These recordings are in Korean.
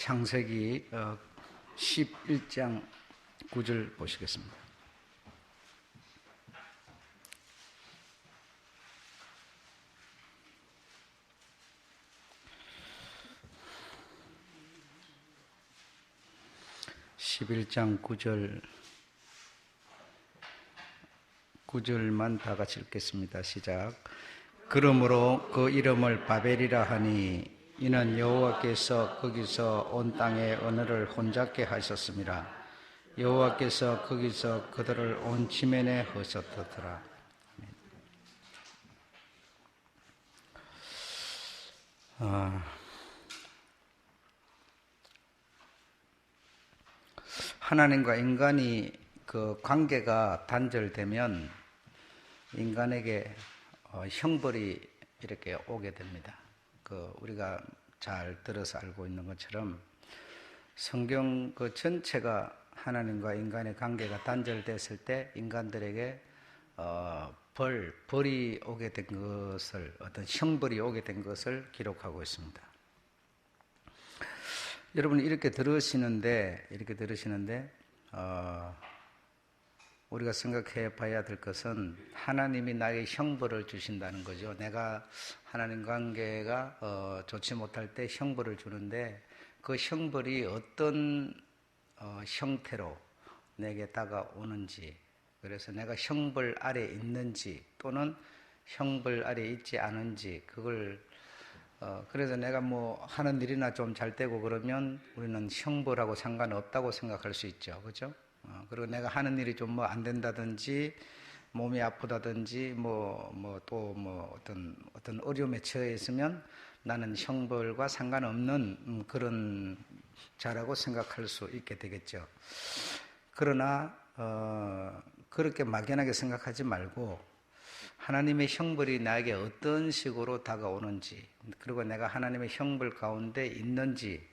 창세기 11장 9절 보시겠습니다. (11장 9절만 다 같이 읽겠습니다. 시작. 그러므로 그 이름을 바벨이라 하니 이는 여호와께서 거기서 온 땅의 언어를 혼잡게 하셨습니다. 여호와께서 거기서 그들을 온 지면에 하셨더라. 하나님과 인간이 그 관계가 단절되면 인간에게 형벌이 이렇게 오게 됩니다. 우리가 잘 들어서 알고 있는 것처럼 성경 그 전체가 하나님과 인간의 관계가 단절됐을 때 인간들에게 벌이 오게 된 것을, 어떤 형벌이 오게 된 것을 기록하고 있습니다. 여러분 이렇게 들으시는데 우리가 생각해 봐야 될 것은 하나님이 나에게 형벌을 주신다는 거죠. 내가 하나님 관계가 좋지 못할 때 형벌을 주는데 그 형벌이 어떤 형태로 내게 다가오는지, 그래서 내가 형벌 아래 있는지 또는 형벌 아래 있지 않은지, 그걸 그래서 내가 뭐 하는 일이나 좀 잘 되고 그러면 우리는 형벌하고 상관없다고 생각할 수 있죠. 그렇죠? 그리고 내가 하는 일이 좀 뭐 안 된다든지 몸이 아프다든지 어떤 어려움에 처해 있으면 나는 형벌과 상관없는 그런 자라고 생각할 수 있게 되겠죠. 그러나 그렇게 막연하게 생각하지 말고 하나님의 형벌이 나에게 어떤 식으로 다가오는지, 그리고 내가 하나님의 형벌 가운데 있는지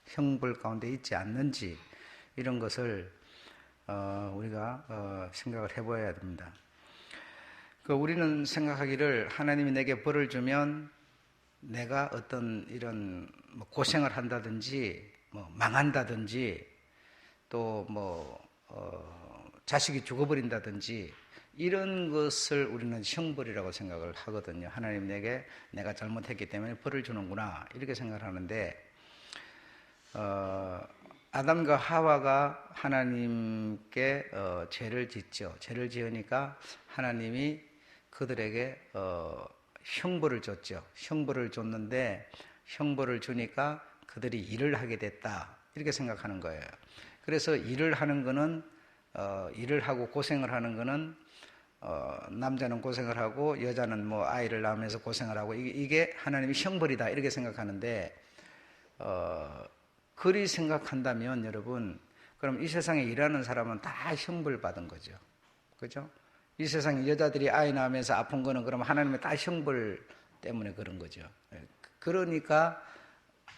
형벌 가운데 있지 않는지, 이런 것을 우리가 생각을 해봐야 됩니다. 우리는 생각하기를 하나님이 내게 벌을 주면 내가 어떤 이런 고생을 한다든지 망한다든지 또 자식이 죽어버린다든지 이런 것을 우리는 형벌이라고 생각을 하거든요. 하나님 내게 내가 잘못했기 때문에 벌을 주는구나, 이렇게 생각을 하는데 아담과 하와가 하나님께 죄를 짓죠. 죄를 지으니까 하나님이 그들에게 형벌을 줬죠. 형벌을 줬는데 형벌을 주니까 그들이 일을 하게 됐다, 이렇게 생각하는 거예요. 그래서 일을 하는 거는 일을 하고 고생을 하는 거는 남자는 고생을 하고 여자는 아이를 낳으면서 고생을 하고 이게 하나님의 형벌이다, 이렇게 생각하는데 그리 생각한다면 여러분, 그럼 이 세상에 일하는 사람은 다 형벌 받은 거죠. 그죠? 이 세상에 여자들이 아이 낳으면서 아픈 거는 그럼 하나님의 다 형벌 때문에 그런 거죠. 그러니까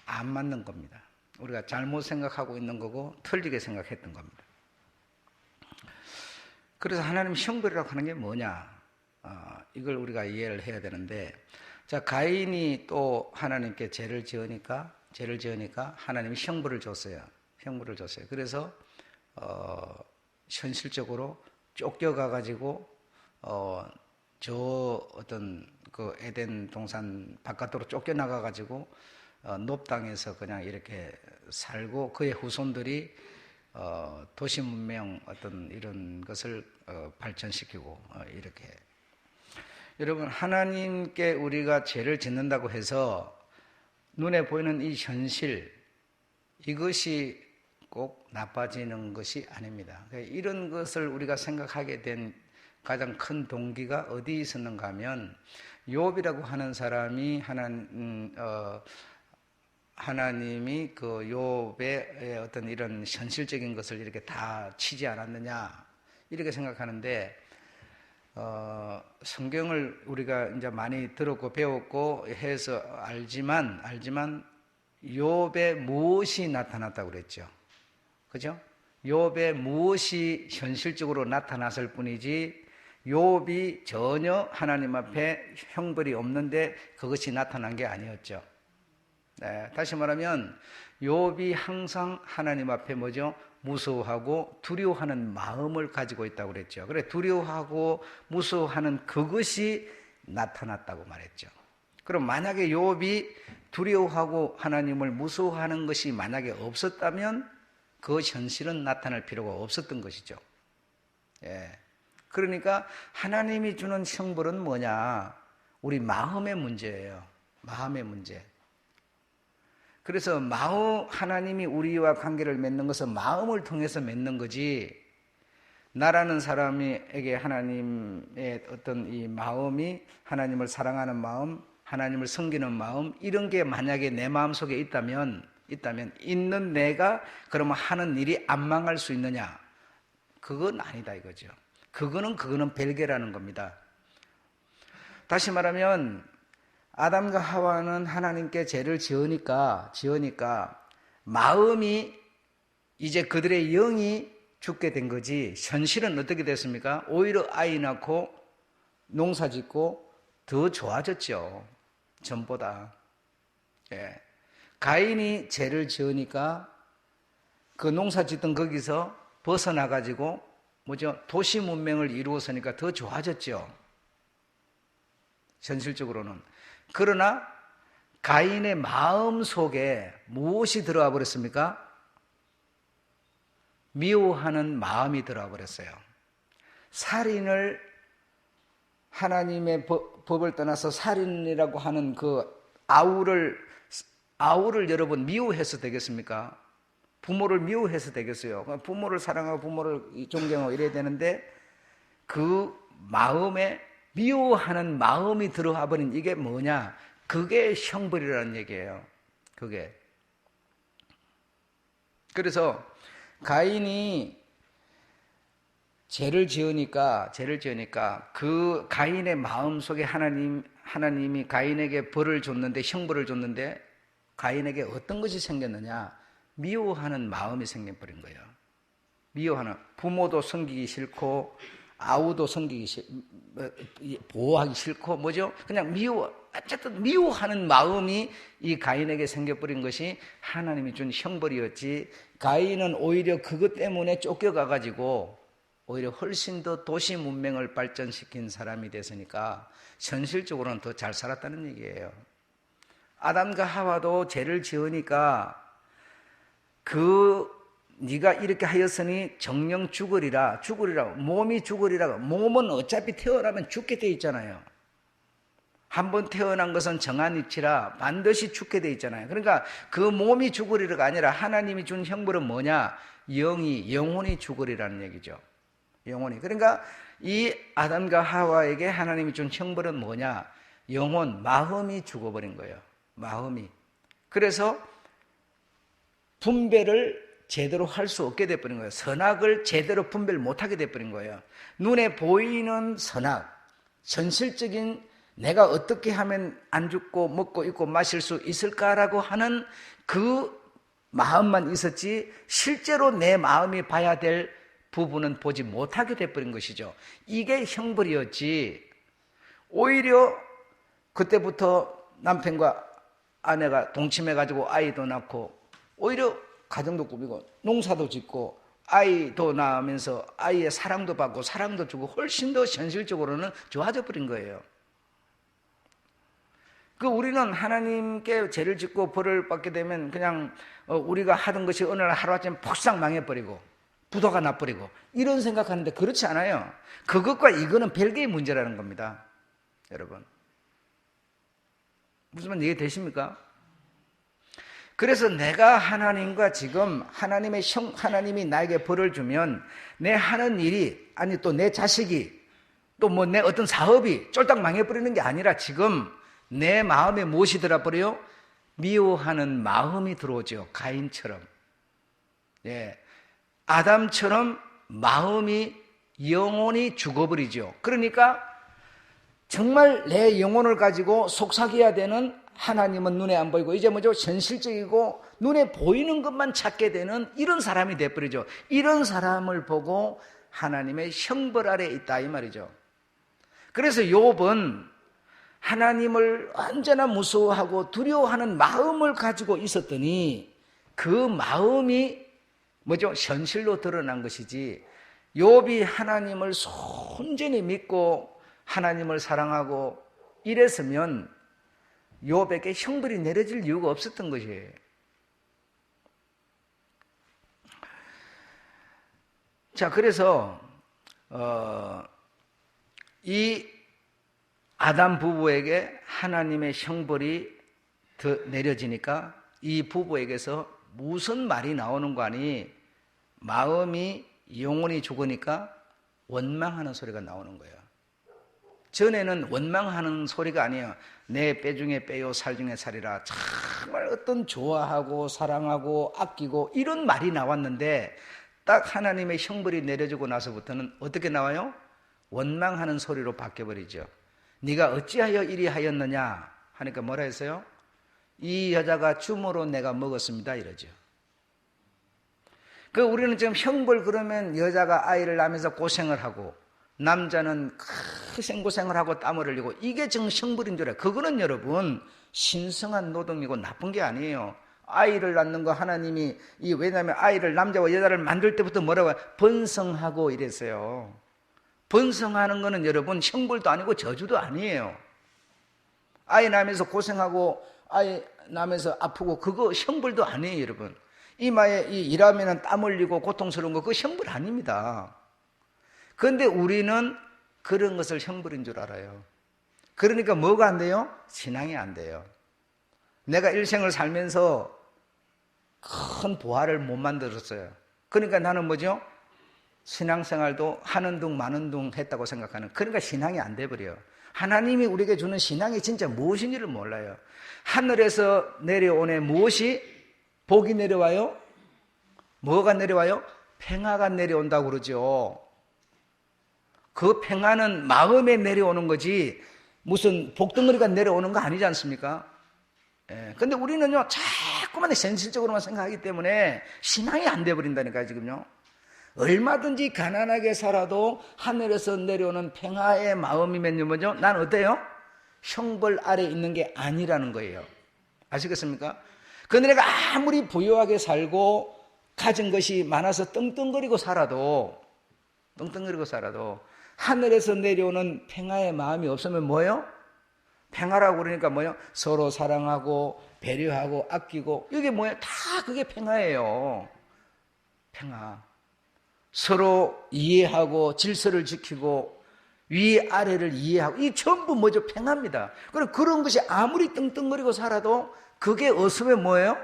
안 맞는 겁니다. 우리가 잘못 생각하고 있는 거고 틀리게 생각했던 겁니다. 그래서 하나님 형벌이라고 하는 게 뭐냐? 이걸 우리가 이해를 해야 되는데, 자, 가인이 또 하나님께 죄를 지으니까 하나님이 형벌을 줬어요. 그래서 현실적으로 쫓겨가 가지고 저 어떤 그 에덴 동산 바깥으로 쫓겨나가 가지고 노 땅에서 그냥 이렇게 살고, 그의 후손들이 도시 문명 어떤 이런 것을 발전시키고 이렇게. 여러분, 하나님께 우리가 죄를 짓는다고 해서 눈에 보이는 이 현실, 이것이 꼭 나빠지는 것이 아닙니다. 이런 것을 우리가 생각하게 된 가장 큰 동기가 어디 있었는가 하면, 욥이라고 하는 사람이 하나님이 그 욥의 어떤 이런 현실적인 것을 이렇게 다 치지 않았느냐, 이렇게 생각하는데, 성경을 우리가 이제 많이 들었고 배웠고 해서 알지만 욥에 무엇이 나타났다고 그랬죠? 그죠? 욥에 무엇이 현실적으로 나타났을 뿐이지 욥이 전혀 하나님 앞에 형벌이 없는데 그것이 나타난 게 아니었죠. 네, 다시 말하면 욥이 항상 하나님 앞에 뭐죠? 무서워하고 두려워하는 마음을 가지고 있다고 그랬죠. 그래, 두려워하고 무서워하는 그것이 나타났다고 말했죠. 그럼 만약에 욥이 두려워하고 하나님을 무서워하는 것이 만약에 없었다면 그 현실은 나타날 필요가 없었던 것이죠. 예. 그러니까 하나님이 주는 형벌은 뭐냐? 우리 마음의 문제예요. 마음의 문제. 그래서 하나님이 우리와 관계를 맺는 것은 마음을 통해서 맺는 거지, 나라는 사람에게 하나님의 어떤 이 마음이, 하나님을 사랑하는 마음, 하나님을 섬기는 마음, 이런 게 만약에 내 마음속에 있다면 있는 내가 그러면 하는 일이 안 망할 수 있느냐? 그건 아니다 이거죠. 그거는 별개라는 겁니다. 다시 말하면 아담과 하와는 하나님께 죄를 지으니까 마음이, 이제 그들의 영이 죽게 된 거지, 현실은 어떻게 됐습니까? 오히려 아이 낳고 농사 짓고 더 좋아졌죠. 전보다. 예. 가인이 죄를 지으니까 그 농사 짓던 거기서 벗어나가지고 도시 문명을 이루었으니까 더 좋아졌죠. 현실적으로는. 그러나 가인의 마음 속에 무엇이 들어와 버렸습니까? 미워하는 마음이 들어와 버렸어요. 살인을, 하나님의 법을 떠나서 살인이라고 하는 그 아우를 여러분 미워해서 되겠습니까? 부모를 미워해서 되겠어요? 부모를 사랑하고 부모를 존경하고 이래야 되는데, 그 마음에 미워하는 마음이 들어와 버린 이게 뭐냐? 그게 형벌이라는 얘기예요. 그게. 그래서 가인이 죄를 지으니까 그 가인의 마음 속에 하나님이 가인에게 벌을 줬는데, 형벌을 줬는데, 가인에게 어떤 것이 생겼느냐? 미워하는 마음이 생겨버린 거예요. 미워하는, 부모도 섬기기 싫고 아우도 보호하기 싫고 그냥 어쨌든 미워하는 마음이 이 가인에게 생겨버린 것이 하나님이 준 형벌이었지, 가인은 오히려 그것 때문에 쫓겨가가지고 오히려 훨씬 더 도시 문명을 발전시킨 사람이 됐으니까 현실적으로는 더 잘 살았다는 얘기예요. 아담과 하와도 죄를 지으니까 네가 이렇게 하였으니 정령 죽으리라, 몸이 죽으리라. 몸은 어차피 태어나면 죽게 돼 있잖아요. 한번 태어난 것은 정한 이치라 반드시 죽게 돼 있잖아요. 그러니까 그 몸이 죽으리라가 아니라 하나님이 준 형벌은 뭐냐? 영혼이 죽으리라는 얘기죠. 영혼이. 그러니까 이 아담과 하와에게 하나님이 준 형벌은 뭐냐? 마음이 죽어버린 거예요. 마음이. 그래서 분별을 제대로 할 수 없게 돼버린 거예요. 선악을 제대로 분별 못하게 돼버린 거예요. 눈에 보이는 선악, 현실적인 내가 어떻게 하면 안 죽고 먹고 입고 마실 수 있을까라고 하는 그 마음만 있었지, 실제로 내 마음이 봐야 될 부분은 보지 못하게 돼버린 것이죠. 이게 형벌이었지, 오히려 그때부터 남편과 아내가 동침해가지고 아이도 낳고 오히려 가정도 꾸미고 농사도 짓고 아이도 낳으면서 아이의 사랑도 받고 사랑도 주고 훨씬 더 현실적으로는 좋아져 버린 거예요. 우리는 하나님께 죄를 짓고 벌을 받게 되면 그냥 우리가 하던 것이 어느 날 하루아침에 폭삭 망해버리고 부도가 나버리고 이런 생각하는데, 그렇지 않아요. 그것과 이거는 별개의 문제라는 겁니다. 여러분, 무슨 말 이해되십니까? 그래서 내가 하나님과 지금 하나님이 나에게 벌을 주면 내 하는 일이, 아니 또 내 자식이, 또 내 어떤 사업이 쫄딱 망해버리는 게 아니라 지금 내 마음에 무엇이 들어버려요? 미워하는 마음이 들어오죠. 가인처럼. 예. 아담처럼 마음이, 영혼이 죽어버리죠. 그러니까 정말 내 영혼을 가지고 속삭여야 되는 하나님은 눈에 안 보이고 이제 현실적이고 눈에 보이는 것만 찾게 되는 이런 사람이 돼버리죠. 이런 사람을 보고 하나님의 형벌 아래 있다 이 말이죠. 그래서 욥은 하나님을 언제나 무서워하고 두려워하는 마음을 가지고 있었더니 그 마음이 뭐죠? 현실로 드러난 것이지. 욥이 하나님을 온전히 믿고 하나님을 사랑하고 이랬으면 욥에게 형벌이 내려질 이유가 없었던 것이에요. 자, 그래서 이 아담 부부에게 하나님의 형벌이 더 내려지니까 이 부부에게서 무슨 말이 나오는 거 아니? 마음이 영혼이 죽으니까 원망하는 소리가 나오는 거예요. 전에는 원망하는 소리가 아니에요. 내 뼈 중에 뼈요 살 중에 살이라. 정말 어떤 좋아하고 사랑하고 아끼고 이런 말이 나왔는데 딱 하나님의 형벌이 내려지고 나서부터는 어떻게 나와요? 원망하는 소리로 바뀌어버리죠. 네가 어찌하여 이리 하였느냐 하니까 뭐라 했어요? 이 여자가 주모로 내가 먹었습니다 이러죠. 그 우리는 지금 형벌 그러면 여자가 아이를 낳으면서 고생을 하고 남자는 큰 생고생을 하고 땀을 흘리고 이게 지금 형벌인 줄 알아요. 그거는 여러분 신성한 노동이고 나쁜 게 아니에요. 아이를 낳는 거 하나님이 왜냐하면 아이를 남자와 여자를 만들 때부터 뭐라고 해요? 번성하고 이랬어요. 번성하는 거는 여러분 형벌도 아니고 저주도 아니에요. 아이 낳으면서 고생하고 아이 낳으면서 아프고 그거 형벌도 아니에요 여러분. 이마에 일하면 땀 흘리고 고통스러운 거 그거 형벌 아닙니다. 그런데 우리는 그런 것을 형벌인 줄 알아요. 그러니까 뭐가 안 돼요? 신앙이 안 돼요. 내가 일생을 살면서 큰 보화를 못 만들었어요. 그러니까 나는 뭐죠? 신앙생활도 하는 둥 마는 둥 했다고 생각하는. 그러니까 신앙이 안 돼버려요. 하나님이 우리에게 주는 신앙이 진짜 무엇인지를 몰라요. 하늘에서 내려오네 무엇이? 복이 내려와요? 뭐가 내려와요? 평화가 내려온다고 그러죠. 그 평화는 마음에 내려오는 거지 무슨 복덩어리가 내려오는 거 아니지 않습니까? 근데 우리는요 자꾸만 현실적으로만 생각하기 때문에 신앙이 안 돼버린다니까요 지금요. 얼마든지 가난하게 살아도 하늘에서 내려오는 평화의 마음이면요 뭐죠? 난 어때요? 형벌 아래 있는 게 아니라는 거예요. 아시겠습니까? 그런데 내가 아무리 부유하게 살고 가진 것이 많아서 떵떵거리고 살아도 하늘에서 내려오는 평화의 마음이 없으면 뭐예요? 평화라고 그러니까 뭐예요? 서로 사랑하고 배려하고 아끼고 이게 뭐예요? 다 그게 평화예요. 평화. 서로 이해하고 질서를 지키고 위아래를 이해하고 이 전부 뭐죠? 평화입니다. 그런 것이 아무리 떵떵거리고 살아도 그게 없으면 뭐예요?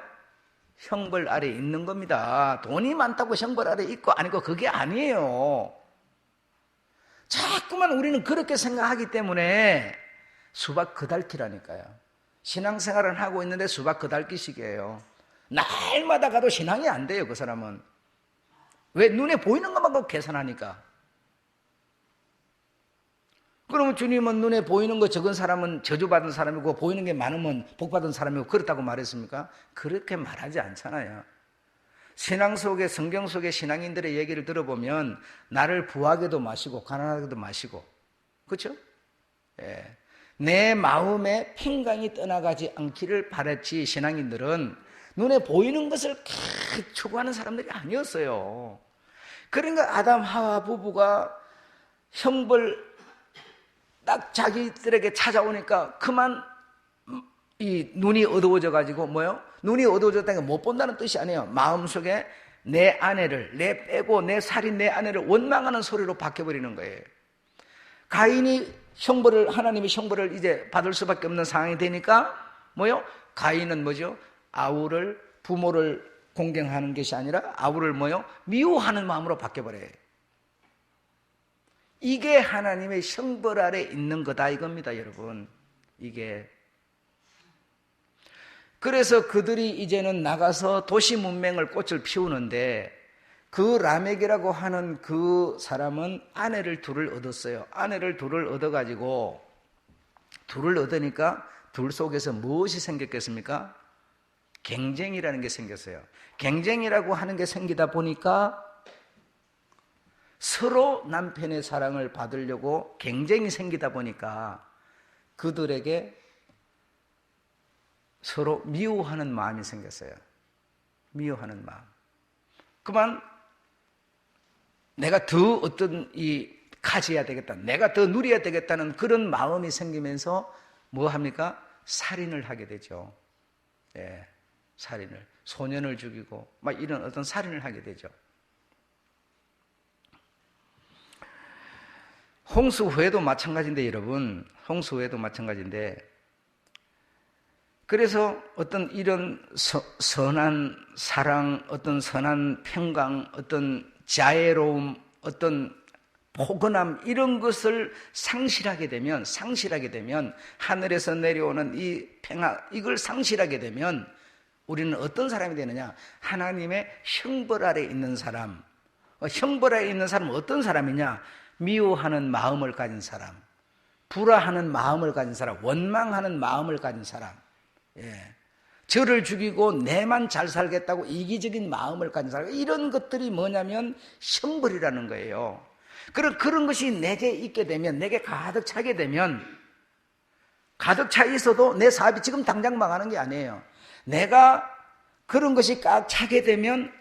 형벌 아래 있는 겁니다. 돈이 많다고 형벌 아래 있고 아니고 그게 아니에요. 자꾸만 우리는 그렇게 생각하기 때문에 수박 그달기라니까요. 신앙생활을 하고 있는데 수박 그달기식이에요. 날마다 가도 신앙이 안 돼요 그 사람은. 왜? 눈에 보이는 것만 갖고 계산하니까. 그러면 주님은 눈에 보이는 거 적은 사람은 저주받은 사람이고 보이는 게 많으면 복받은 사람이고 그렇다고 말했습니까? 그렇게 말하지 않잖아요. 신앙 속에 성경 속의 신앙인들의 얘기를 들어보면 나를 부하게도 마시고 가난하게도 마시고 그렇죠? 예. 내 마음에 평강이 떠나가지 않기를 바랬지 신앙인들은 눈에 보이는 것을 추구하는 사람들이 아니었어요. 그러니까 아담 하와 부부가 형벌 딱 자기들에게 찾아오니까 그만 이 눈이 어두워져 가지고 뭐요? 눈이 어두워졌다는 게 못 본다는 뜻이 아니에요. 마음속에 내 아내를 내 빼고 내 살인 내 아내를 원망하는 소리로 바뀌어버리는 거예요. 가인이 하나님의 형벌을 이제 받을 수밖에 없는 상황이 되니까 뭐요? 가인은 뭐죠? 아우를 부모를 공경하는 것이 아니라 아우를 뭐요? 미워하는 마음으로 바뀌어버려요. 이게 하나님의 형벌 아래 있는 거다 이겁니다 여러분. 이게 그래서 그들이 이제는 나가서 도시 문명을 꽃을 피우는데 그 라멕이라고 하는 그 사람은 아내를 둘을 얻었어요. 아내를 둘을 얻어가지고 둘을 얻으니까 둘 속에서 무엇이 생겼겠습니까? 경쟁이라는 게 생겼어요. 경쟁이라고 하는 게 생기다 보니까 서로 남편의 사랑을 받으려고 경쟁이 생기다 보니까 그들에게 서로 미워하는 마음이 생겼어요. 미워하는 마음. 그만 내가 더 어떤 가져야 되겠다, 내가 더 누려야 되겠다는 그런 마음이 생기면서 뭐 합니까? 살인을 하게 되죠. 예, 살인을. 소년을 죽이고 막 이런 어떤 살인을 하게 되죠. 홍수 후에도 마찬가지인데 여러분, 홍수 후에도 마찬가지인데, 그래서 어떤 이런 선한 사랑, 어떤 선한 평강, 어떤 자애로움, 어떤 포근함, 이런 것을 상실하게 되면 하늘에서 내려오는 이 평화, 이걸 상실하게 되면 우리는 어떤 사람이 되느냐? 하나님의 형벌 아래 있는 사람. 형벌 아래 있는 사람은 어떤 사람이냐? 미워하는 마음을 가진 사람, 불화하는 마음을 가진 사람, 원망하는 마음을 가진 사람, 예. 저를 죽이고 내만 잘 살겠다고 이기적인 마음을 가진 사람, 이런 것들이 뭐냐면 형벌이라는 거예요. 그런 것이 내게 있게 되면, 내게 가득 차게 되면, 가득 차 있어도 내 사업이 지금 당장 망하는 게 아니에요. 내가 그런 것이 꽉 차게 되면,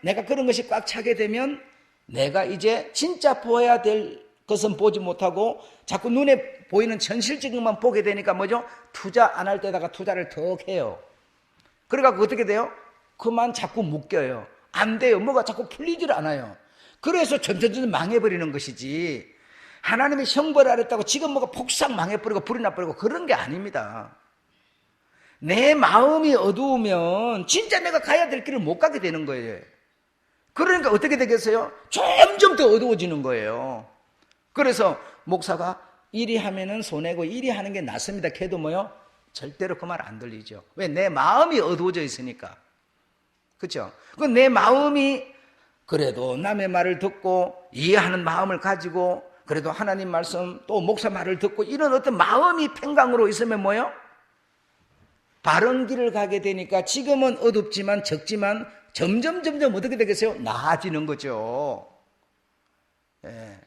내가 이제 진짜 보아야 될 것은 보지 못하고 자꾸 눈에 보이는 현실적인 것만 보게 되니까 뭐죠? 투자 안 할 때다가 투자를 더 해요. 그러니까 어떻게 돼요? 그만 자꾸 묶여요. 안 돼요. 뭐가 자꾸 풀리질 않아요. 그래서 점점 망해버리는 것이지, 하나님의 형벌을 하랬다고 지금 뭐가 폭삭 망해버리고 불이 나버리고 그런 게 아닙니다. 내 마음이 어두우면 진짜 내가 가야 될 길을 못 가게 되는 거예요. 그러니까 어떻게 되겠어요? 점점 더 어두워지는 거예요. 그래서 목사가 이리 하면은 손해고 이리 하는 게 낫습니다. 걔도 뭐요? 절대로 그 말 안 들리죠. 왜? 내 마음이 어두워져 있으니까. 그렇죠? 내 마음이 그래도 남의 말을 듣고 이해하는 마음을 가지고, 그래도 하나님 말씀 또 목사 말을 듣고 이런 어떤 마음이 평강으로 있으면 뭐요? 바른 길을 가게 되니까 지금은 어둡지만 적지만 점점 어떻게 되겠어요? 나아지는 거죠. 예.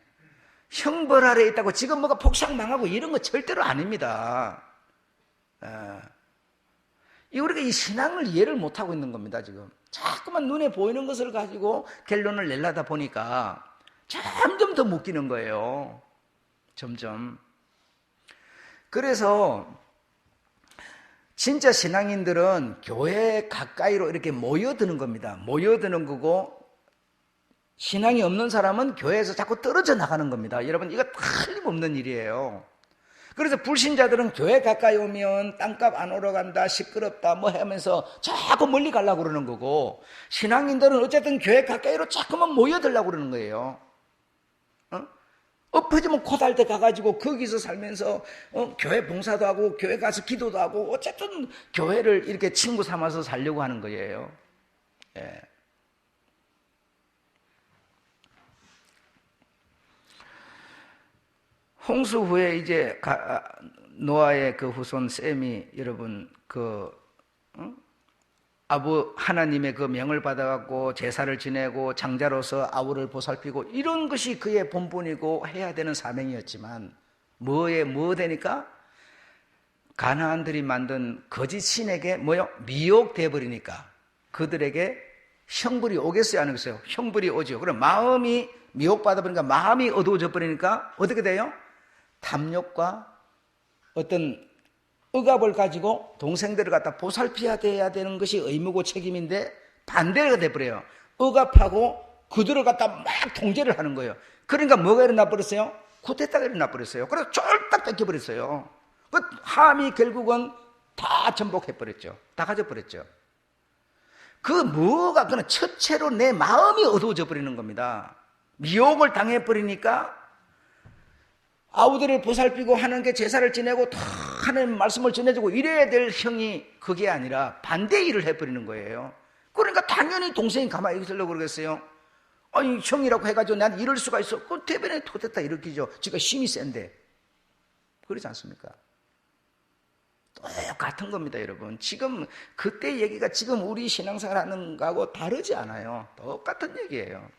형벌 아래 있다고 지금 뭐가 폭삭 망하고 이런 거 절대로 아닙니다. 우리가 이 신앙을 이해를 못하고 있는 겁니다. 지금 자꾸만 눈에 보이는 것을 가지고 결론을 내려다 보니까 점점 더 묶이는 거예요. 점점. 그래서 진짜 신앙인들은 교회 가까이로 이렇게 모여드는 겁니다. 모여드는 거고, 신앙이 없는 사람은 교회에서 자꾸 떨어져 나가는 겁니다. 여러분, 이거 틀림없는 일이에요. 그래서 불신자들은 교회 가까이 오면 땅값 안 오러간다, 시끄럽다 뭐 하면서 자꾸 멀리 가려고 그러는 거고, 신앙인들은 어쨌든 교회 가까이로 자꾸만 모여들려고 그러는 거예요. 엎어지면 코달 때 가가지고 거기서 살면서 교회 봉사도 하고 교회 가서 기도도 하고 어쨌든 교회를 이렇게 친구 삼아서 살려고 하는 거예요. 예. 홍수 후에 이제 노아의 그 후손 셈이, 여러분 하나님의 그 명을 받아갖고 제사를 지내고 장자로서 아우를 보살피고 이런 것이 그의 본분이고 해야 되는 사명이었지만, 뭐 되니까? 가나안들이 만든 거짓 신에게 미혹돼 버리니까 그들에게 형벌이 오겠어요, 안 오겠어요? 형벌이 오죠. 그럼 마음이 미혹받아 버리니까, 마음이 어두워져 버리니까 어떻게 돼요? 탐욕과 어떤 억압을 가지고 동생들을 갖다 보살피야 되는 것이 의무고 책임인데 반대가 돼버려요. 억압하고 그들을 갖다 막 통제를 하는 거예요. 그러니까 뭐가 일어나 버렸어요? 쿠데타가 일어나 버렸어요. 그래서 쫄딱 뺏겨버렸어요. 함이 결국은 다 전복해버렸죠. 다 가져버렸죠. 그는 첫째로 내 마음이 어두워져 버리는 겁니다. 미혹을 당해버리니까 아우들을 보살피고 하나님께 제사를 지내고 다 하나님 말씀을 전해주고 이래야 될 형이 그게 아니라 반대 일을 해버리는 거예요. 그러니까 당연히 동생이 가만히 있으려고 그러겠어요. 아니 형이라고 해가지고 난 이럴 수가 있어. 그 대변에 토됐다 일으키죠. 지가 힘이 센데. 그러지 않습니까? 똑같은 겁니다, 여러분. 지금 그때 얘기가 지금 우리 신앙생활 하는 거하고 다르지 않아요. 똑같은 얘기예요.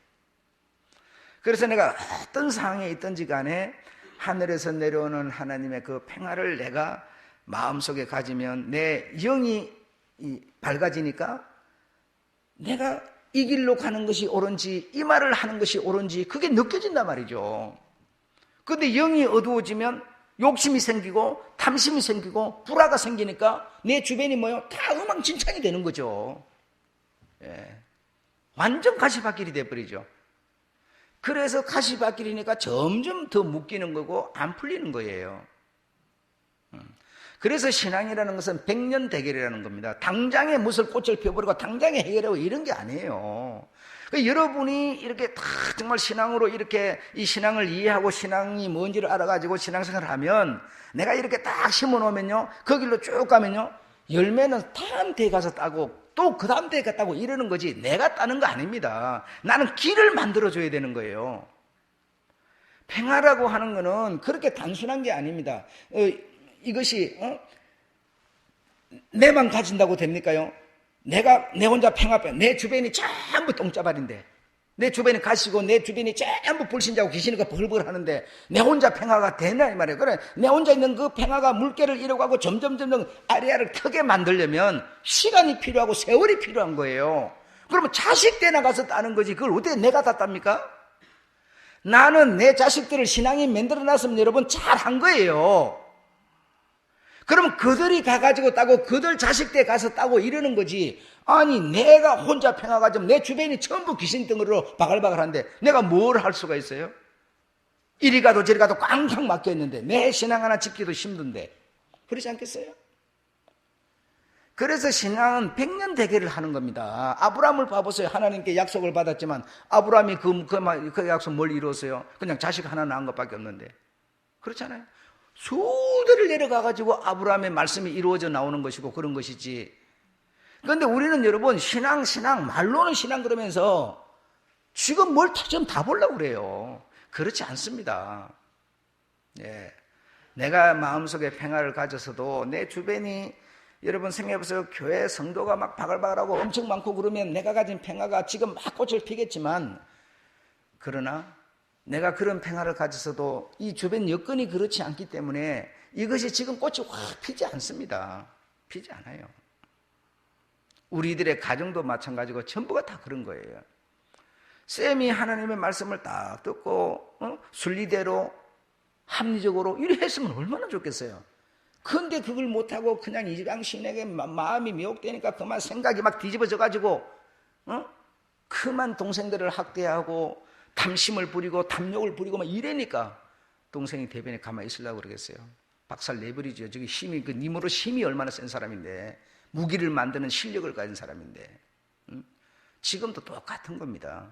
그래서 내가 어떤 상황에 있든지 간에 하늘에서 내려오는 하나님의 그 평화를 내가 마음속에 가지면 내 영이 밝아지니까 내가 이 길로 가는 것이 옳은지 이 말을 하는 것이 옳은지 그게 느껴진단 말이죠. 그런데 영이 어두워지면 욕심이 생기고 탐심이 생기고 불화가 생기니까 내 주변이 뭐요? 다 엉망진창이 되는 거죠. 예. 완전 가시밭길이 돼버리죠. 그래서 가시밭길이니까 점점 더 묶이는 거고 안 풀리는 거예요. 그래서 신앙이라는 것은 백년대결이라는 겁니다. 당장에 무슨 꽃을 펴버리고 당장에 해결하고 이런 게 아니에요. 여러분이 이렇게 다 정말 신앙으로 이렇게 이 신앙을 이해하고 신앙이 뭔지를 알아가지고 신앙생활을 하면 내가 이렇게 딱 심어놓으면요, 그 길로 쭉 가면요, 열매는 다음 때에 가서 따고 또 그 다음 때에 따고 이러는 거지 내가 따는 거 아닙니다. 나는 길을 만들어줘야 되는 거예요. 평화라고 하는 거는 그렇게 단순한 게 아닙니다. 이것이 내만 가진다고 됩니까요? 내가 내 혼자 평화병, 내 주변이 전부 똥짜발인데, 내 주변이 가시고 내 주변이 전부 불신자고 귀신이가 벌벌 하는데 내 혼자 평화가 되나 이 말이에요. 그래, 내 혼자 있는 그 평화가 물결을 이뤄가고 점점 아리아를 크게 만들려면 시간이 필요하고 세월이 필요한 거예요. 그러면 자식 때 나가서 따는 거지 그걸 어떻게 내가 다 땁니까? 나는 내 자식들을 신앙이 만들어놨으면 여러분 잘한 거예요. 그러면 그들이 가가지고 따고 그들 자식 때 가서 따고 이러는 거지. 아니 내가 혼자 평화가 좀 내 주변이 전부 귀신덩어리로 바글바글한데 내가 뭘 할 수가 있어요? 이리 가도 저리 가도 꽝꽝 막혀있는데 내 신앙 하나 지키기도 힘든데 그러지 않겠어요? 그래서 신앙은 백년 대결을 하는 겁니다. 아브라함을 봐보세요. 하나님께 약속을 받았지만 아브라함이 그 약속 뭘 이루었어요? 그냥 자식 하나 낳은 것밖에 없는데. 그렇잖아요. 수들을 내려가가지고 아브라함의 말씀이 이루어져 나오는 것이고 그런 것이지. 그런데 우리는 여러분 신앙 말로는 신앙 그러면서 지금 뭘 좀 다 보려고 그래요. 그렇지 않습니다. 예. 내가 마음속에 평화를 가져서도 내 주변이 여러분 생각해보세요. 교회 성도가 막 바글바글하고 엄청 많고 그러면 내가 가진 평화가 지금 막 꽃을 피겠지만 그러나 내가 그런 평화를 가져서도 이 주변 여건이 그렇지 않기 때문에 이것이 지금 꽃이 확 피지 않습니다. 피지 않아요. 우리들의 가정도 마찬가지고 전부가 다 그런 거예요. 쌤이 하나님의 말씀을 딱 듣고 순리대로 합리적으로 이렇게 했으면 얼마나 좋겠어요. 그런데 그걸 못하고 그냥 이방 신에게 마음이 미혹되니까 그만 생각이 막 뒤집어져가지고 그만 동생들을 학대하고 탐심을 부리고 탐욕을 부리고 막 이래니까 동생이 대변에 가만히 있으려고 그러겠어요. 박살 내버리죠. 저기 힘이 그 님으로 힘이 얼마나 센 사람인데 무기를 만드는 실력을 가진 사람인데 지금도 똑같은 겁니다.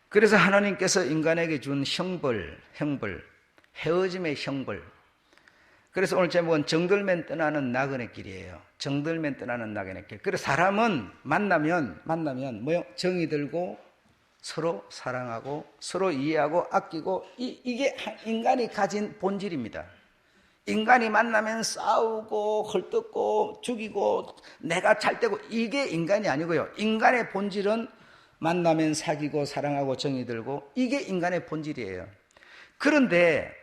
그래서 하나님께서 인간에게 준 형벌, 헤어짐의 형벌. 그래서 오늘 제목은 정들면 떠나는 나그네 길이에요. 정들면 떠나는 나그네 길. 그래서 사람은 만나면 뭐요? 정이 들고 서로 사랑하고 서로 이해하고 아끼고 이게 인간이 가진 본질입니다. 인간이 만나면 싸우고 헐뜯고 죽이고 내가 잘되고 이게 인간이 아니고요. 인간의 본질은 만나면 사귀고 사랑하고 정이 들고 이게 인간의 본질이에요. 그런데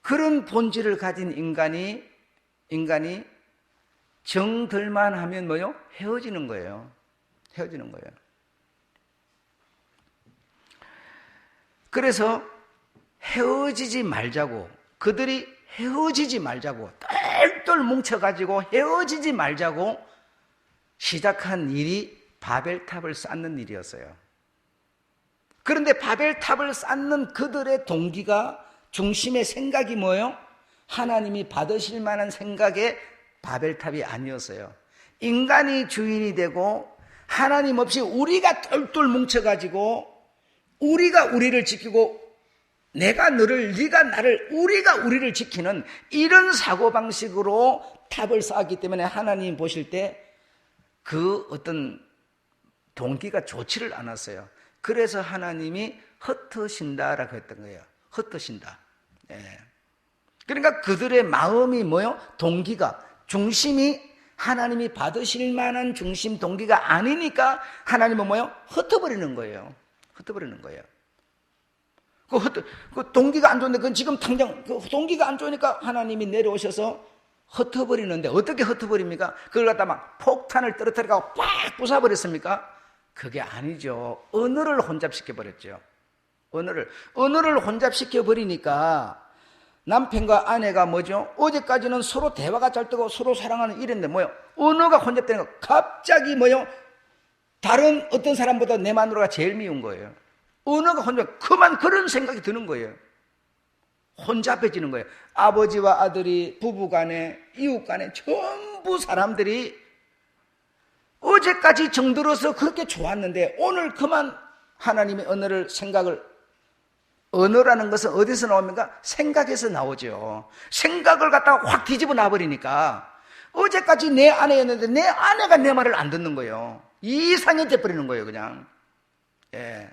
그런 본질을 가진 인간이 정들만 하면 뭐요? 헤어지는 거예요. 헤어지는 거예요. 그래서 헤어지지 말자고 그들이 헤어지지 말자고 똘똘 뭉쳐가지고 헤어지지 말자고 시작한 일이 바벨탑을 쌓는 일이었어요. 그런데 바벨탑을 쌓는 그들의 동기가 중심의 생각이 뭐예요? 하나님이 받으실 만한 생각의 바벨탑이 아니었어요. 인간이 주인이 되고 하나님 없이 우리가 똘똘 뭉쳐가지고 우리가 우리를 지키고 내가 너를, 네가 나를, 우리가 우리를 지키는 이런 사고방식으로 탑을 쌓았기 때문에 하나님 보실 때 그 어떤 동기가 좋지를 않았어요. 그래서 하나님이 흩으신다라고 했던 거예요. 흩으신다. 예. 그러니까 그들의 마음이 뭐요? 동기가, 중심이 하나님이 받으실 만한 중심 동기가 아니니까 하나님은 뭐요? 흩어버리는 거예요. 흩어버리는 거예요. 그 동기가 안 좋은데, 그건 지금 당장, 그 동기가 안 좋으니까 하나님이 내려오셔서 흩어버리는데, 어떻게 흩어버립니까? 그걸 갖다 막 폭탄을 떨어뜨려가지고 팍 부숴버렸습니까? 그게 아니죠. 언어를 혼잡시켜버렸죠. 언어를 혼잡시켜버리니까 남편과 아내가 뭐죠? 어제까지는 서로 대화가 잘 되고 서로 사랑하는 이랬는데 뭐요? 언어가 혼잡되는 거. 갑자기 뭐요? 다른 어떤 사람보다 내 마누라가 제일 미운 거예요. 언어가 혼잡, 그만 그런 생각이 드는 거예요. 혼잡해지는 거예요. 아버지와 아들이, 부부간에, 이웃간에 전부 사람들이 어제까지 정들어서 그렇게 좋았는데 오늘 그만 하나님의 언어를 언어라는 것은 어디서 나옵니까? 생각에서 나오죠. 생각을 갖다가 확 뒤집어 놔버리니까 어제까지 내 아내였는데 내 아내가 내 말을 안 듣는 거예요. 이상해져 버리는 거예요, 그냥. 예.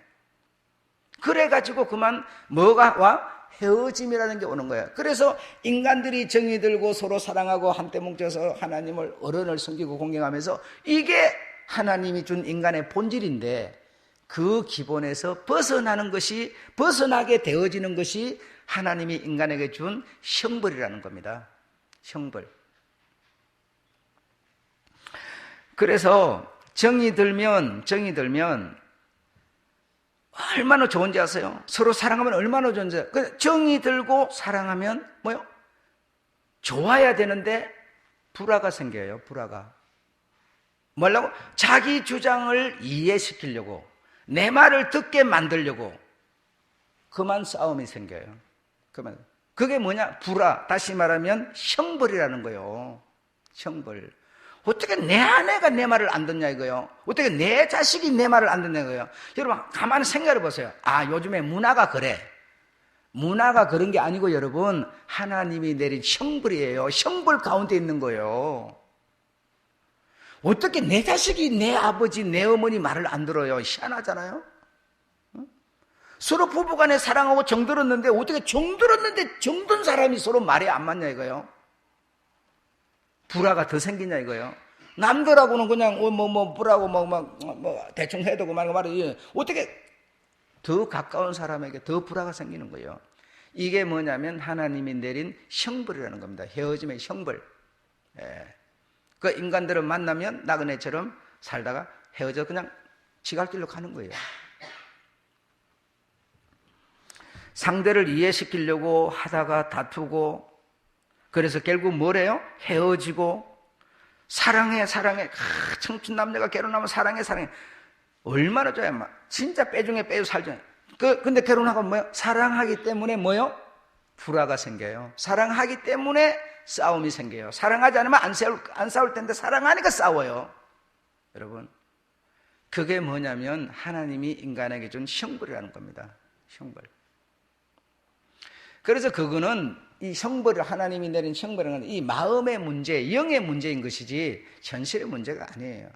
그래가지고 그만 뭐가 와? 헤어짐이라는 게 오는 거예요. 그래서 인간들이 정이 들고 서로 사랑하고 한때 뭉쳐서 하나님을 어른을 섬기고 공경하면서 이게 하나님이 준 인간의 본질인데 그 기본에서 벗어나게 되어지는 것이 하나님이 인간에게 준 형벌이라는 겁니다. 형벌. 그래서 정이 들면 얼마나 좋은지 아세요? 서로 사랑하면 얼마나 좋은지. 정이 들고 사랑하면 뭐요? 좋아야 되는데 불화가 생겨요. 불화가. 뭐라고? 자기 주장을 이해시키려고, 내 말을 듣게 만들려고 그만 싸움이 생겨요. 그게 뭐냐? 불화. 다시 말하면 형벌이라는 거예요. 형벌. 어떻게 내 아내가 내 말을 안 듣냐 이거요. 어떻게 내 자식이 내 말을 안 듣냐 이거요. 여러분 가만히 생각해 보세요. 요즘에 문화가 그래. 문화가 그런 게 아니고 여러분 하나님이 내린 형벌이에요. 형벌 가운데 있는 거예요. 어떻게 내 자식이 내 아버지 내 어머니 말을 안 들어요. 희한하잖아요. 서로 부부간에 사랑하고 정들었는데 어떻게 정들었는데 정든 사람이 서로 말이 안 맞냐 이거요. 불화가 더 생기냐 이거요. 남들하고는 그냥 불하고 대충 해두고 말이 어떻게 더 가까운 사람에게 더 불화가 생기는 거예요. 이게 뭐냐면 하나님이 내린 형벌이라는 겁니다. 헤어짐의 형벌. 예. 그 인간들은 만나면 나그네처럼 살다가 헤어져 그냥 지갈 길로 가는 거예요. 상대를 이해시키려고 하다가 다투고 그래서 결국 뭐래요? 헤어지고 사랑해. 청춘 남녀가 결혼하면 사랑해. 얼마나 좋아요. 진짜 빼중에 빼요 살죠. 근데 결혼하고 뭐요? 사랑하기 때문에 뭐요? 불화가 생겨요. 사랑하기 때문에 싸움이 생겨요. 사랑하지 않으면 안 싸울 텐데 사랑하니까 싸워요. 여러분 그게 뭐냐면 하나님이 인간에게 준 형벌이라는 겁니다. 형벌. 그래서 그거는 이 형벌을 하나님이 내린 형벌은 이 마음의 문제, 영의 문제인 것이지 현실의 문제가 아니에요.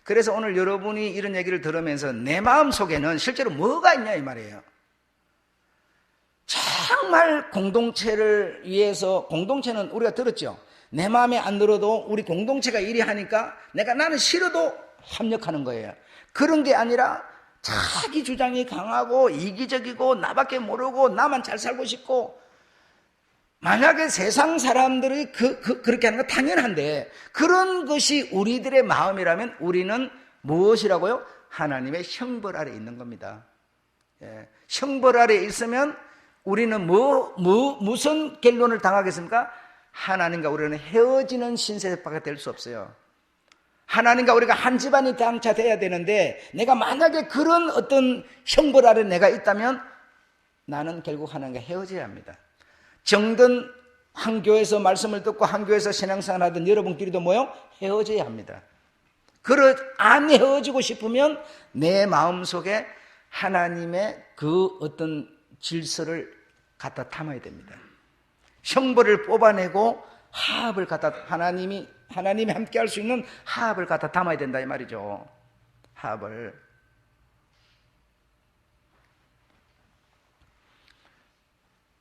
그래서 오늘 여러분이 이런 얘기를 들으면서 내 마음 속에는 실제로 뭐가 있냐 이 말이에요. 정말 공동체를 위해서, 공동체는 우리가 들었죠. 내 마음에 안 들어도 우리 공동체가 이리 하니까 나는 싫어도 협력하는 거예요. 그런 게 아니라 자기 주장이 강하고 이기적이고 나밖에 모르고 나만 잘 살고 싶고, 만약에 세상 사람들이 그렇게 하는 건 당연한데 그런 것이 우리들의 마음이라면 우리는 무엇이라고요? 하나님의 형벌 아래 있는 겁니다. 예. 형벌 아래 있으면 우리는 무슨 결론을 당하겠습니까? 하나님과 우리는 헤어지는 신세밖에 될 수 없어요. 하나님과 우리가 한 집안이 당차돼야 되는데 내가 만약에 그런 어떤 형벌 아래 내가 있다면 나는 결국 하나님과 헤어져야 합니다. 정든 한 교회에서 말씀을 듣고 한 교회에서 신앙생활 하던 여러분끼리도 뭐요? 헤어져야 합니다. 안 헤어지고 싶으면 내 마음속에 하나님의 그 어떤 질서를 갖다 담아야 됩니다. 형벌을 뽑아내고 화합을 갖다 하나님이 함께 할 수 있는 화합을 갖다 담아야 된다 이 말이죠. 화합을.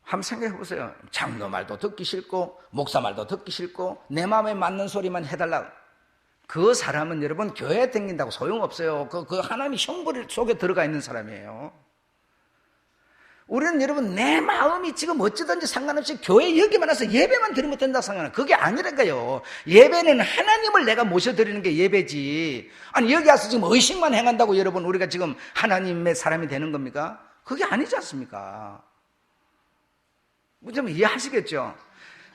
한번 생각해 보세요. 장로 말도 듣기 싫고 목사 말도 듣기 싫고 내 마음에 맞는 소리만 해달라고. 그 사람은 여러분 교회에 다닌다고 소용없어요. 그 하나님이 형벌 속에 들어가 있는 사람이에요. 우리는 여러분 내 마음이 지금 어찌든지 상관없이 교회 여기만 와서 예배만 드리면 된다고 생각하는 그게 아니라니까요. 예배는 하나님을 내가 모셔드리는 게 예배지. 아니 여기 와서 지금 의식만 행한다고 여러분 우리가 지금 하나님의 사람이 되는 겁니까? 그게 아니지 않습니까? 좀 이해하시겠죠?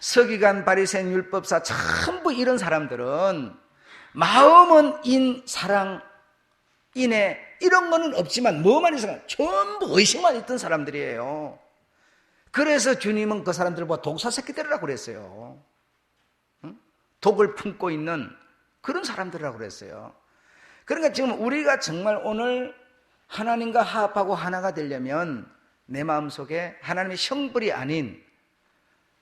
서기관, 바리새인, 율법사 전부 이런 사람들은 마음은 인, 사랑, 인애 이런 거는 없지만 뭐만 있어요? 전부 의식만 있던 사람들이에요. 그래서 주님은 그 사람들보고 독사 새끼들이라고 그랬어요. 독을 품고 있는 그런 사람들이라고 그랬어요. 그러니까 지금 우리가 정말 오늘 하나님과 화합하고 하나가 되려면 내 마음속에 하나님의 형벌이 아닌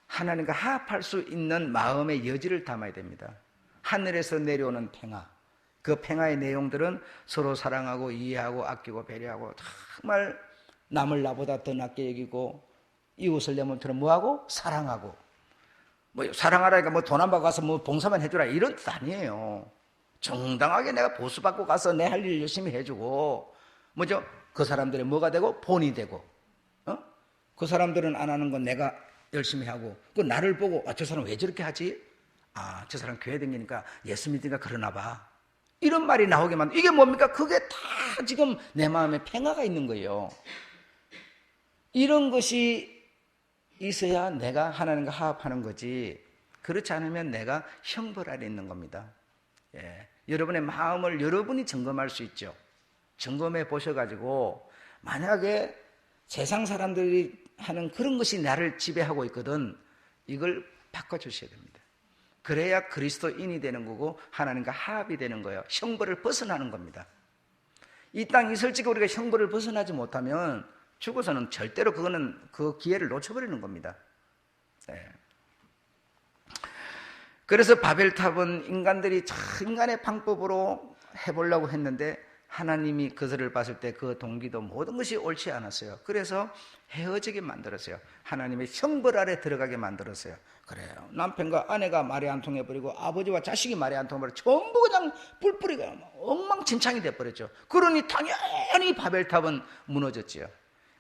하나님과 화합할 수 있는 마음의 여지를 담아야 됩니다. 하늘에서 내려오는 평화, 그 평화의 내용들은 서로 사랑하고 이해하고 아끼고 배려하고 정말 남을 나보다 더 낫게 여기고 이웃을 내 몸처럼 뭐하고? 사랑하고. 뭐 사랑하라니까 뭐 돈 안 받고 가서 뭐 봉사만 해주라 이런 뜻 아니에요. 정당하게 내가 보수받고 가서 내 할 일 열심히 해주고 뭐죠? 그 사람들의 뭐가 되고 본이 되고 그 사람들은 안 하는 건 내가 열심히 하고 그 나를 보고 저 사람 왜 저렇게 하지? 저 사람 교회 다니니까 예수 믿으니까 그러나 봐. 이런 말이 나오게 만든 이게 뭡니까? 그게 다 지금 내 마음에 평화가 있는 거예요. 이런 것이 있어야 내가 하나님과 화합하는 거지 그렇지 않으면 내가 형벌 아래 있는 겁니다. 예. 여러분의 마음을 여러분이 점검할 수 있죠. 점검해 보셔가지고 만약에 세상 사람들이 하는 그런 것이 나를 지배하고 있거든 이걸 바꿔주셔야 됩니다. 그래야 그리스도인이 되는 거고 하나님과 화합이 되는 거예요. 형벌을 벗어나는 겁니다. 이 땅이 솔직히 우리가 형벌을 벗어나지 못하면 죽어서는 절대로 그거는 그 기회를 놓쳐버리는 겁니다. 네. 그래서 바벨탑은 인간들이 인간의 방법으로 해보려고 했는데 하나님이 그들을 봤을 때 그 동기도 모든 것이 옳지 않았어요. 그래서 헤어지게 만들었어요. 하나님의 형벌 아래 들어가게 만들었어요. 그래요. 남편과 아내가 말이 안 통해버리고 아버지와 자식이 말이 안 통해버리고 전부 그냥 뿔뿔이가 엉망진창이 돼버렸죠. 그러니 당연히 바벨탑은 무너졌지요.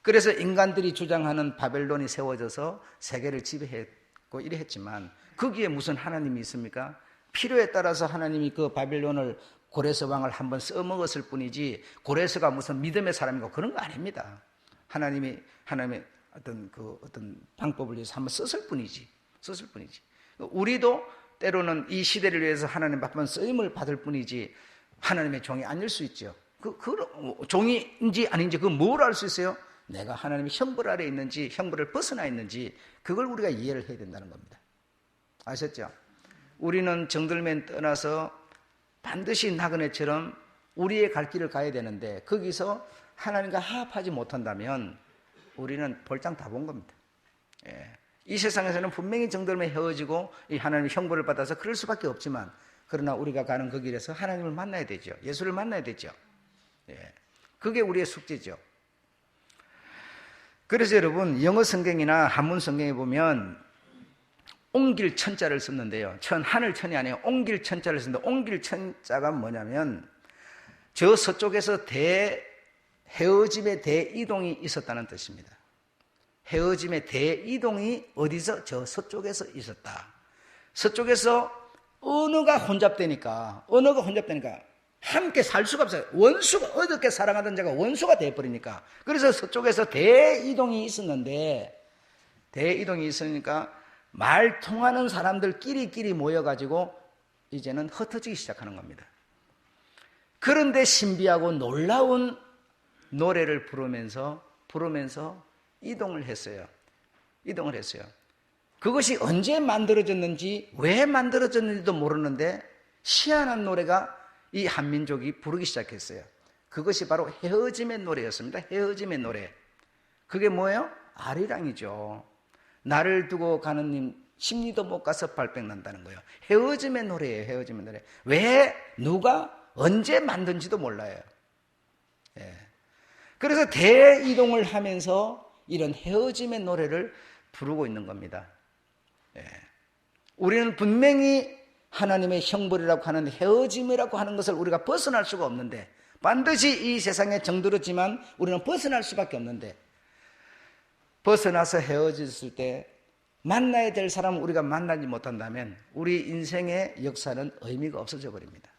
그래서 인간들이 주장하는 바벨론이 세워져서 세계를 지배했고 이래 했지만 거기에 무슨 하나님이 있습니까? 필요에 따라서 하나님이 그 바벨론을 고레스 왕을 한번 써먹었을 뿐이지 고레스가 무슨 믿음의 사람이고 그런 거 아닙니다. 하나님의 어떤 방법을 위해서 한번 썼을 뿐이지. 우리도 때로는 이 시대를 위해서 하나님 한번 쓰임을 받을 뿐이지 하나님의 종이 아닐 수 있죠. 종이인지 아닌지 그걸 뭘 알 수 있어요? 내가 하나님의 형벌 아래 있는지 형벌을 벗어나 있는지 그걸 우리가 이해를 해야 된다는 겁니다. 아셨죠? 우리는 정들면 떠나서 반드시 나그네처럼 우리의 갈 길을 가야 되는데 거기서 하나님과 화합하지 못한다면 우리는 볼장 다 본 겁니다. 예. 이 세상에서는 분명히 정들면 헤어지고 이 하나님의 형벌을 받아서 그럴 수밖에 없지만 그러나 우리가 가는 그 길에서 하나님을 만나야 되죠. 예수를 만나야 되죠. 예. 그게 우리의 숙제죠. 그래서 여러분 영어 성경이나 한문 성경에 보면 옮길 천자를 썼는데요. 하늘 천이 아니에요. 옮길 천자를 썼는데 옮길 천자가 뭐냐면 저 서쪽에서 헤어짐의 대이동이 있었다는 뜻입니다. 헤어짐의 대이동이 어디서? 저 서쪽에서 있었다. 서쪽에서 언어가 혼잡되니까 함께 살 수가 없어요. 원수가 어떻게 사랑하던 자가 원수가 돼버리니까. 그래서 서쪽에서 대이동이 있었는데 대이동이 있으니까 말 통하는 사람들끼리 모여가지고 이제는 흩어지기 시작하는 겁니다. 그런데 신비하고 놀라운 노래를 부르면서 이동을 했어요. 그것이 언제 만들어졌는지 왜 만들어졌는지도 모르는데 희한한 노래가 이 한민족이 부르기 시작했어요. 그것이 바로 헤어짐의 노래였습니다. 헤어짐의 노래. 그게 뭐예요? 아리랑이죠. 나를 두고 가는 님 심리도 못 가서 발병 난다는 거예요. 헤어짐의 노래예요. 헤어짐의 노래. 왜 누가 언제 만든지도 몰라요. 예. 그래서 대이동을 하면서 이런 헤어짐의 노래를 부르고 있는 겁니다. 예. 우리는 분명히 하나님의 형벌이라고 하는 헤어짐이라고 하는 것을 우리가 벗어날 수가 없는데 반드시 이 세상에 정들었지만 우리는 벗어날 수밖에 없는데 벗어나서 헤어졌을 때 만나야 될 사람을 우리가 만나지 못한다면 우리 인생의 역사는 의미가 없어져 버립니다.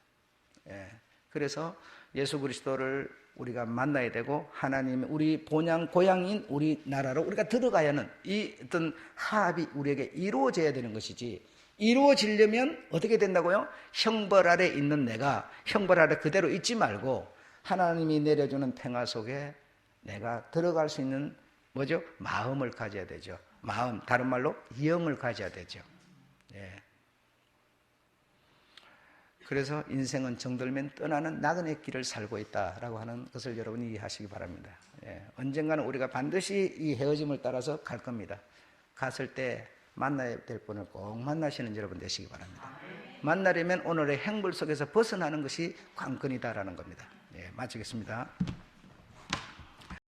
예. 그래서 예수 그리스도를 우리가 만나야 되고 하나님 우리 본향 고향인 우리나라로 우리가 들어가야 하는 이 어떤 합이 우리에게 이루어져야 되는 것이지, 이루어지려면 어떻게 된다고요? 형벌 아래 있는 내가 형벌 아래 그대로 있지 말고 하나님이 내려주는 평화 속에 내가 들어갈 수 있는 뭐죠? 마음을 가져야 되죠. 마음, 다른 말로 영을 가져야 되죠. 예. 그래서 인생은 정들면 떠나는 나그네 길을 살고 있다라고 하는 것을 여러분이 이해하시기 바랍니다. 예. 언젠가는 우리가 반드시 이 헤어짐을 따라서 갈 겁니다. 갔을 때 만나야 될 분을 꼭 만나시는 여러분 되시기 바랍니다. 만나려면 오늘의 행불 속에서 벗어나는 것이 관건이다라는 겁니다. 예, 마치겠습니다.